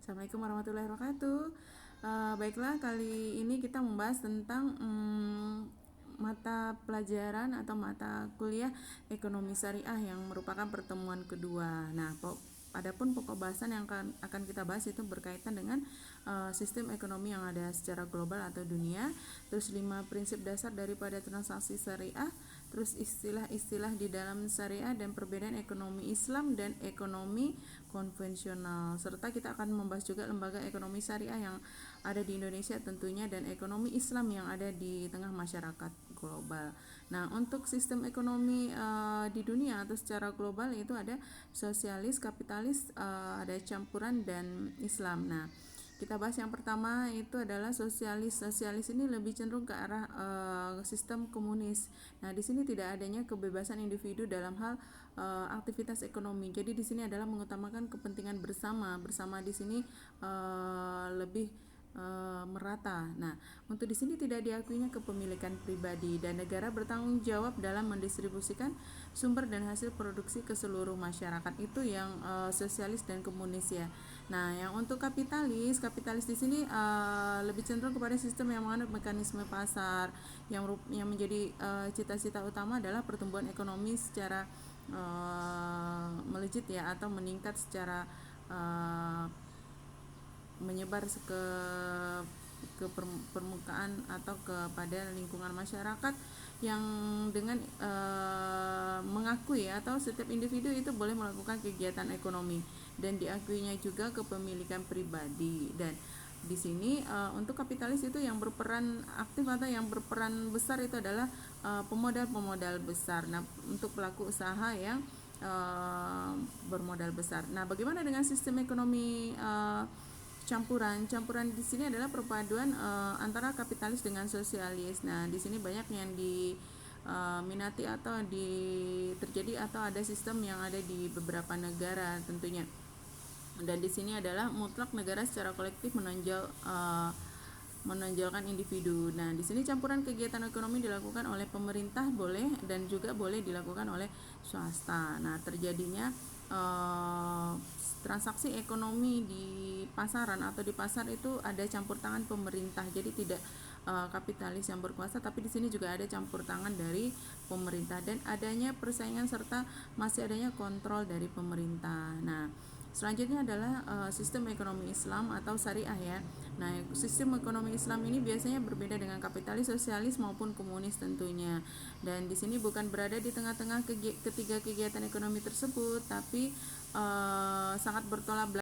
Assalamualaikum warahmatullahi wabarakatuh. Baiklah, kali ini kita membahas tentang mata pelajaran atau mata kuliah ekonomi syariah yang merupakan pertemuan kedua. Nah, adapun pokok bahasan yang akan kita bahas itu berkaitan dengan sistem ekonomi yang ada secara global atau dunia, terus 5 prinsip dasar daripada transaksi syariah, terus istilah-istilah di dalam syariah dan perbedaan ekonomi Islam dan ekonomi konvensional, serta kita akan membahas juga lembaga ekonomi syariah yang ada di Indonesia tentunya dan ekonomi Islam yang ada di tengah masyarakat global. Nah, untuk sistem ekonomi di dunia atau secara global itu ada sosialis, kapitalis, ada campuran dan Islam. Nah, kita bahas yang pertama itu adalah sosialis. Sosialis ini lebih cenderung ke arah sistem komunis. Nah, di sini tidak adanya kebebasan individu dalam hal aktivitas ekonomi. Jadi di sini adalah mengutamakan kepentingan bersama. Bersama di sini lebih merata. Nah, untuk di sini tidak diakuinya kepemilikan pribadi dan negara bertanggung jawab dalam mendistribusikan sumber dan hasil produksi ke seluruh masyarakat. Itu yang sosialis dan komunis ya. Nah, yang untuk kapitalis di sini lebih cenderung kepada sistem yang menganut mekanisme pasar yang menjadi cita-cita utama adalah pertumbuhan ekonomi secara melejit ya, atau meningkat secara menyebar ke permukaan atau kepada lingkungan masyarakat yang dengan mengakui atau setiap individu itu boleh melakukan kegiatan ekonomi dan diakuinya juga kepemilikan pribadi. Dan di sini untuk kapitalis itu yang berperan aktif atau yang berperan besar itu adalah pemodal besar. Nah, untuk pelaku usaha yang bermodal besar. Nah, bagaimana dengan sistem ekonomi campuran di sini adalah perpaduan antara kapitalis dengan sosialis. Nah, di sini banyak yang diminati atau terjadi atau ada sistem yang ada di beberapa negara tentunya. Dan di sini adalah mutlak negara secara kolektif menonjolkan individu. Nah, di sini campuran kegiatan ekonomi dilakukan oleh pemerintah boleh dan juga boleh dilakukan oleh swasta. Nah, terjadinya transaksi ekonomi di pasaran atau di pasar itu ada campur tangan pemerintah. Jadi tidak kapitalis yang berkuasa, tapi di sini juga ada campur tangan dari pemerintah dan adanya persaingan serta masih adanya kontrol dari pemerintah. Nah, selanjutnya adalah sistem ekonomi Islam atau syariah ya. Nah, sistem ekonomi Islam ini biasanya berbeda dengan kapitalis, sosialis maupun komunis tentunya. Dan di sini bukan berada di tengah-tengah ketiga kegiatan ekonomi tersebut, tapi sangat bertolak belakang